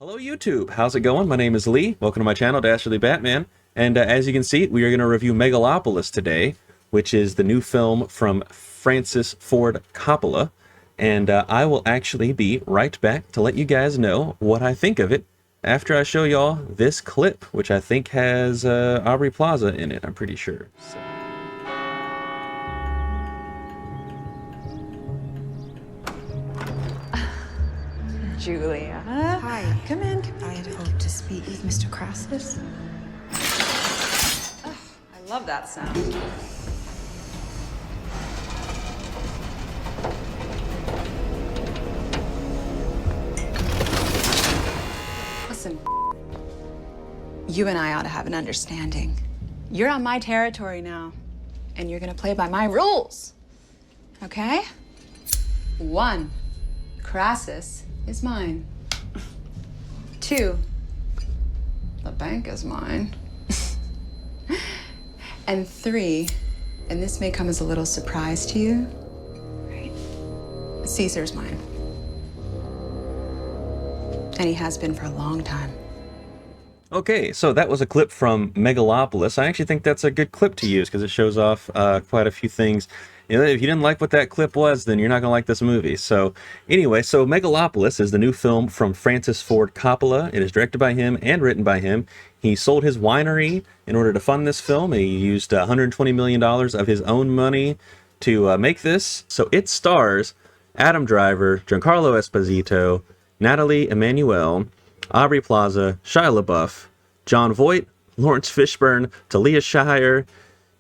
Hello YouTube, how's it going? My name is Lee. Welcome to my channel, thedastardLeebatman. And as you can see, we are going to review Megalopolis today, which is the new film from Francis Ford Coppola. And I will actually be right back to let you guys know what I think of it after I show y'all this clip, which I think has Aubrey Plaza in it, I'm pretty sure. So. Julia. Hi. Come in. I had hoped to speak with Mr. Crassus. I love that sound. Listen, you and I ought to have an understanding. You're on my territory now, and you're gonna play by my rules. Okay? 1, Crassus is mine. 2, the bank is mine. And 3, and this may come as a little surprise to you, right? Caesar's mine. And he has been for a long time. Okay, so that was a clip from Megalopolis. I actually think that's a good clip to use because it shows off quite a few things. You know, if you didn't like what that clip was, then you're not going to like this movie. So anyway, so Megalopolis is the new film from Francis Ford Coppola. It is directed by him and written by him. He sold his winery in order to fund this film. He used $120 million of his own money to make this. So it stars Adam Driver, Giancarlo Esposito, Natalie Emmanuel, Aubrey Plaza, Shia LaBeouf, John Voight, Lawrence Fishburne, Talia Shire,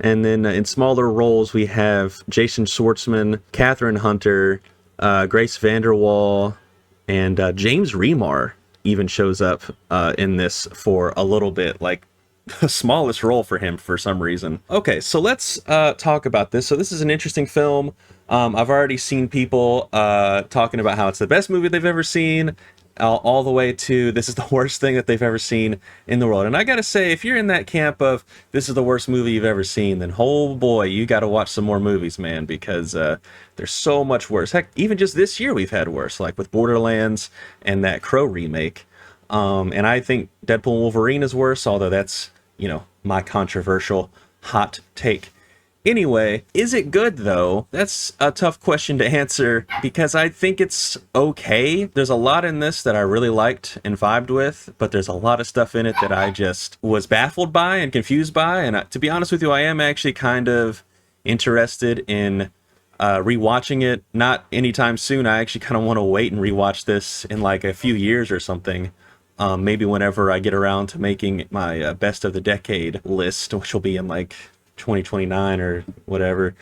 and then in smaller roles we have Jason Schwartzman, Catherine Hunter, Grace VanderWaal, and James Remar even shows up in this for a little bit, like the smallest role for him for some reason. Okay, so let's talk about this. So this is an interesting film. I've already seen people talking about how it's the best movie they've ever seen, all the way to this is the worst thing that they've ever seen in the world. And I gotta say, if you're in that camp of this is the worst movie you've ever seen, then oh boy, you gotta watch some more movies, man, because there's so much worse. Heck, even just this year we've had worse, like with Borderlands and that Crow remake. And I think Deadpool and Wolverine is worse, although that's, you know, my controversial hot take. Anyway, is it good though? That's a tough question to answer because I think it's okay. There's a lot in this that I really liked and vibed with, but there's a lot of stuff in it that I just was baffled by and confused by. And to be honest with you, I am actually kind of interested in rewatching it. Not anytime soon. I actually kind of want to wait and rewatch this in like a few years or something. Maybe whenever I get around to making my best of the decade list, which will be in like 2029 or whatever.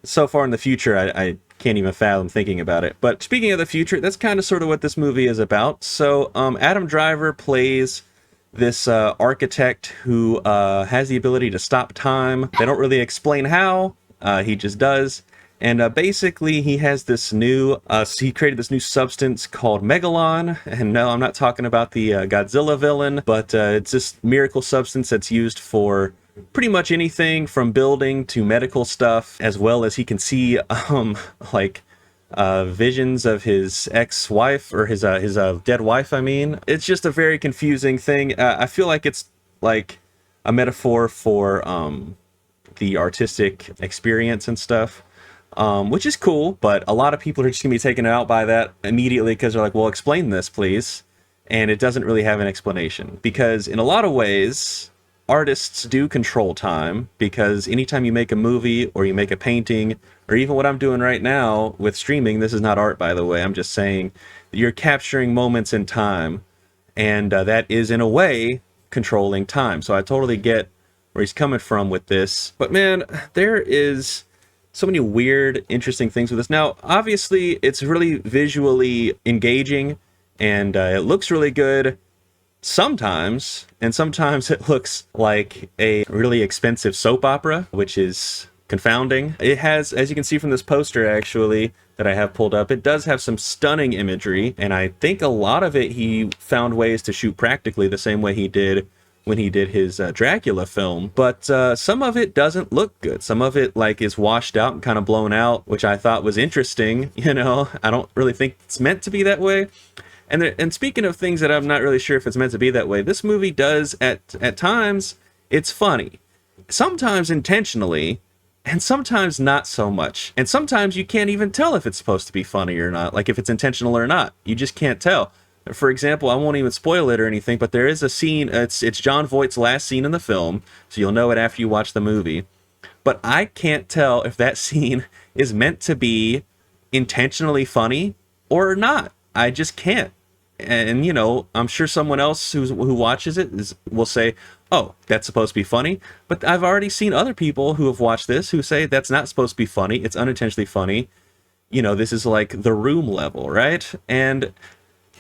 So far in the future, I can't even fathom thinking about it. But speaking of the future, that's kind of sort of what this movie is about. So Adam Driver plays this architect who has the ability to stop time. They don't really explain how, he just does. And basically he has this new, he created this new substance called Megalon. And no, I'm not talking about the Godzilla villain, but it's this miracle substance that's used for pretty much anything from building to medical stuff, as well as he can see like visions of his ex-wife or his dead wife. I mean, it's just a very confusing thing. I feel like it's like a metaphor for the artistic experience and stuff, which is cool, but a lot of people are just gonna be taken out by that immediately because they're like, well, explain this please. And it doesn't really have an explanation, because in a lot of ways artists do control time, because anytime you make a movie or you make a painting, or even what I'm doing right now with streaming, this is not art, by the way, I'm just saying that you're capturing moments in time, and that is in a way controlling time. So I totally get where he's coming from with this, but man, there is so many weird, interesting things with this. Now, obviously, it's really visually engaging, and it looks really good sometimes, and sometimes it looks like a really expensive soap opera, which is confounding. It has, as you can see from this poster actually that I have pulled up, it does have some stunning imagery, and I think a lot of it he found ways to shoot practically the same way he did when he did his Dracula film, but some of it doesn't look good. Some of it like is washed out and kind of blown out, which I thought was interesting. You know, I don't really think it's meant to be that way. And speaking of things that I'm not really sure if it's meant to be that way, this movie does at times, it's funny. Sometimes intentionally, and sometimes not so much. And sometimes you can't even tell if it's supposed to be funny or not, like if it's intentional or not. You just can't tell. For example, I won't even spoil it or anything, but there is a scene, it's Jon Voight's last scene in the film, so you'll know it after you watch the movie. But I can't tell if that scene is meant to be intentionally funny or not. I just can't. And you know, I'm sure someone else who watches it will say, "Oh, that's supposed to be funny." But I've already seen other people who have watched this who say that's not supposed to be funny. It's unintentionally funny. You know, this is like The Room level, right? And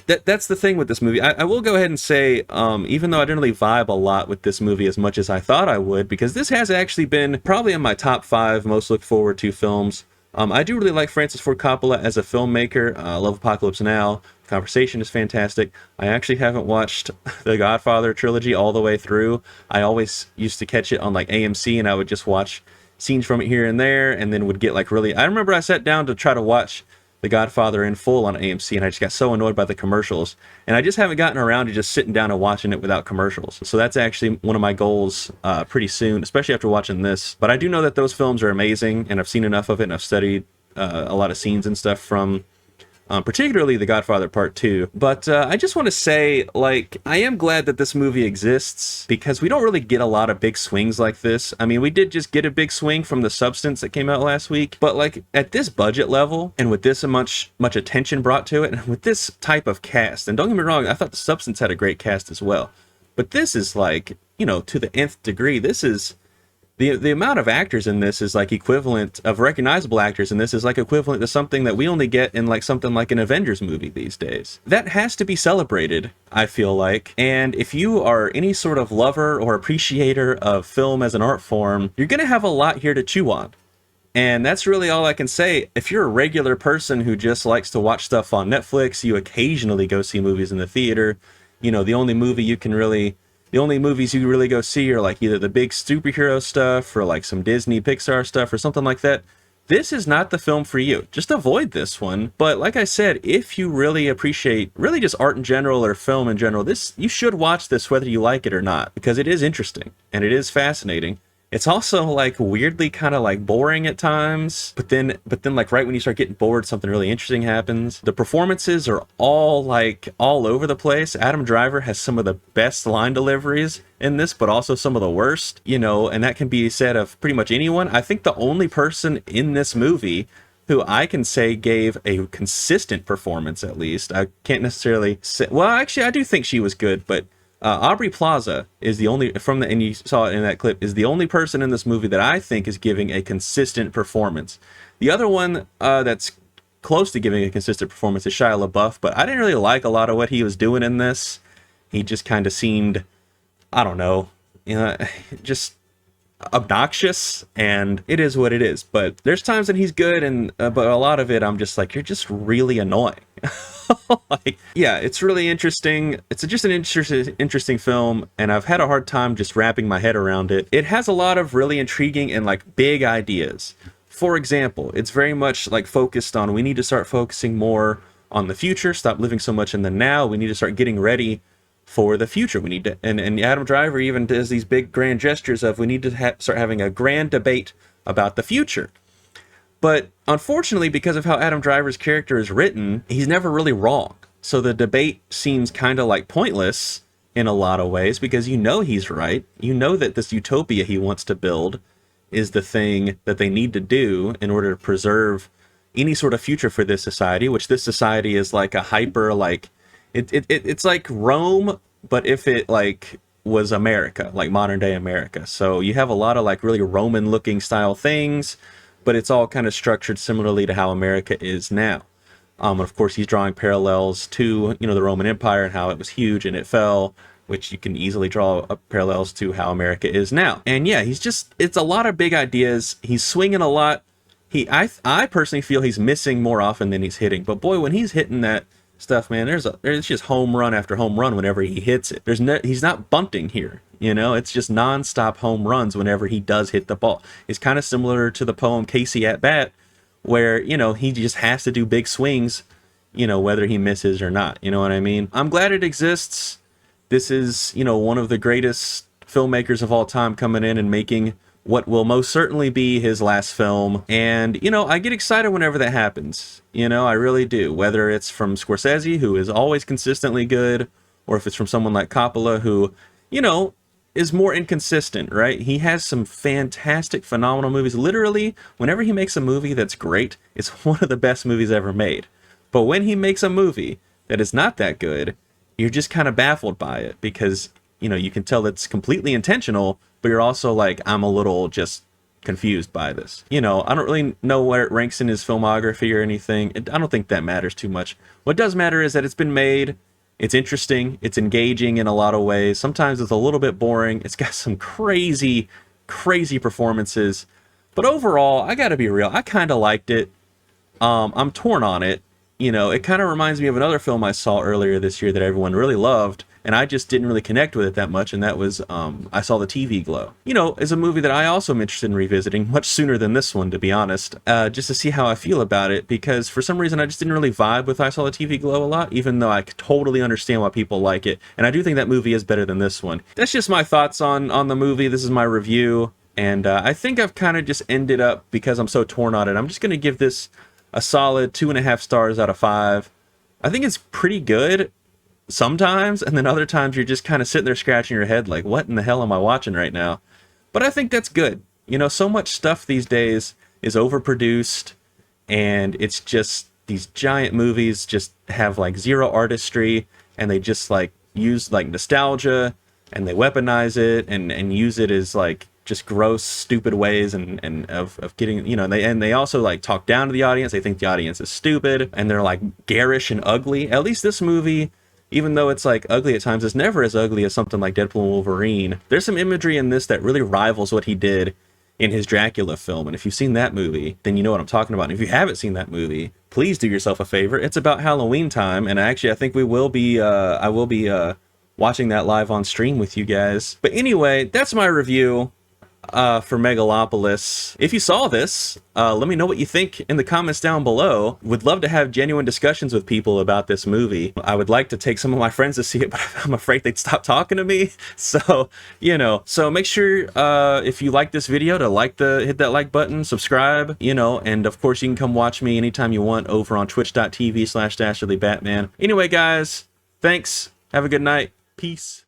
that's the thing with this movie. I will go ahead and say, even though I didn't really vibe a lot with this movie as much as I thought I would, because this has actually been probably in my top 5 most look forward to films. I do really like Francis Ford Coppola as a filmmaker. I love Apocalypse Now. Conversation is fantastic. I actually haven't watched the Godfather trilogy all the way through. I always used to catch it on like AMC, and I would just watch scenes from it here and there, and then would get like really... I remember I sat down to try to watch The Godfather in full on AMC, and I just got so annoyed by the commercials. And I just haven't gotten around to just sitting down and watching it without commercials. So that's actually one of my goals pretty soon, especially after watching this. But I do know that those films are amazing, and I've seen enough of it, and I've studied a lot of scenes and stuff from particularly The Godfather Part 2. But I just want to say, like, I am glad that this movie exists, because we don't really get a lot of big swings like this. I mean, we did just get a big swing from The Substance that came out last week, but like at this budget level, and with this much attention brought to it, and with this type of cast, and don't get me wrong, I thought The Substance had a great cast as well, but this is like, you know, to the nth degree. This is... The amount of actors in this is like equivalent of recognizable actors in this is like equivalent to something that we only get in like something like an Avengers movie these days. That has to be celebrated, I feel like. And if you are any sort of lover or appreciator of film as an art form, you're going to have a lot here to chew on. And that's really all I can say. If you're a regular person who just likes to watch stuff on Netflix, you occasionally go see movies in the theater, you know, the only movies you really go see are like either the big superhero stuff or like some Disney Pixar stuff or something like that. This is not the film for you. Just avoid this one. But like I said, if you really appreciate really just art in general or film in general, you should watch this whether you like it or not, because it is interesting and it is fascinating. It's also like weirdly kind of like boring at times, but then like right when you start getting bored, something really interesting happens. The performances are all over the place. Adam Driver has some of the best line deliveries in this, but also some of the worst, you know, and that can be said of pretty much anyone. I think the only person in this movie who I can say gave a consistent performance, at least. I can't necessarily say, well, actually I do think she was good, but Aubrey Plaza is the only, and you saw it in that clip, is the only person in this movie that I think is giving a consistent performance. The other one that's close to giving a consistent performance is Shia LaBeouf, but I didn't really like a lot of what he was doing in this. He just kind of seemed, I don't know, just obnoxious, and it is what it is. But there's times that he's good, and but a lot of it I'm just like, you're just really annoying. Like, yeah, it's really interesting. It's just an interesting film, and I've had a hard time just wrapping my head around it. It has a lot of really intriguing and like big ideas. For example, it's very much like focused on, we need to start focusing more on the future, stop living so much in the now. We need to start getting ready for the future. We need to, and Adam Driver even does these big grand gestures of, we need to start having a grand debate about the future. But unfortunately, because of how Adam Driver's character is written, he's never really wrong. So the debate seems kind of like pointless in a lot of ways, because you know he's right. You know that this utopia he wants to build is the thing that they need to do in order to preserve any sort of future for this society, which this society is like a hyper, like, it's like Rome, but if it like was America, like modern day America. So you have a lot of like really Roman looking style things, but it's all kind of structured similarly to how America is now. And of course, he's drawing parallels to, you know, the Roman Empire and how it was huge and it fell, which you can easily draw parallels to how America is now. And yeah, it's a lot of big ideas. He's swinging a lot. I personally feel he's missing more often than he's hitting. But boy, when he's hitting that stuff, man, there's just home run after home run whenever he hits it. He's not bunting here. You know, it's just nonstop home runs whenever he does hit the ball. It's kind of similar to the poem Casey at Bat, where, you know, he just has to do big swings, you know, whether he misses or not. You know what I mean? I'm glad it exists. This is, you know, one of the greatest filmmakers of all time coming in and making what will most certainly be his last film. And, you know, I get excited whenever that happens. You know, I really do. Whether it's from Scorsese, who is always consistently good, or if it's from someone like Coppola, who, you know, is more inconsistent, right? He has some fantastic, phenomenal movies. Literally, whenever he makes a movie that's great, it's one of the best movies ever made. But when he makes a movie that is not that good, you're just kind of baffled by it because, you know, you can tell it's completely intentional, but you're also like, I'm a little just confused by this. You know, I don't really know where it ranks in his filmography or anything. I don't think that matters too much. What does matter is that it's been made. It's interesting. It's engaging in a lot of ways. Sometimes it's a little bit boring. It's got some crazy, crazy performances. But overall, I gotta be real, I kind of liked it. I'm torn on it. You know, it kind of reminds me of another film I saw earlier this year that everyone really loved, and I just didn't really connect with it that much, and that was, I saw The TV Glow. You know, it's a movie that I also am interested in revisiting much sooner than this one, to be honest, just to see how I feel about it, because for some reason I just didn't really vibe with I Saw The TV Glow a lot, even though I totally understand why people like it, and I do think that movie is better than this one. That's just my thoughts on the movie. This is my review, and I think I've kind of just ended up, because I'm so torn on it, I'm just going to give this a solid 2.5 stars out of 5. I think it's pretty good sometimes, and then other times you're just kind of sitting there scratching your head like, what in the hell am I watching right now? But I think that's good. You know, so much stuff these days is overproduced, and it's just, these giant movies just have like zero artistry, and they just like use like nostalgia, and they weaponize it and use it as like just gross, stupid ways and of getting, you know, they also like talk down to the audience. They think the audience is stupid, and they're like garish and ugly. At least this movie, even though it's like ugly at times, is never as ugly as something like Deadpool and Wolverine. There's some imagery in this that really rivals what he did in his Dracula film, and if you've seen that movie, then you know what I'm talking about. And if you haven't seen that movie, please do yourself a favor. It's about Halloween time, and actually I think we will be I will be watching that live on stream with you guys. But anyway, that's my review for Megalopolis. If you saw this, let me know what you think in the comments down below. Would love to have genuine discussions with people about this movie. I would like to take some of my friends to see it, but I'm afraid they'd stop talking to me. So, you know, so make sure if you like this video to hit that like button, subscribe, you know, and of course you can come watch me anytime you want over on twitch.tv/thedastardLeebatman. Anyway, guys, thanks. Have a good night. Peace.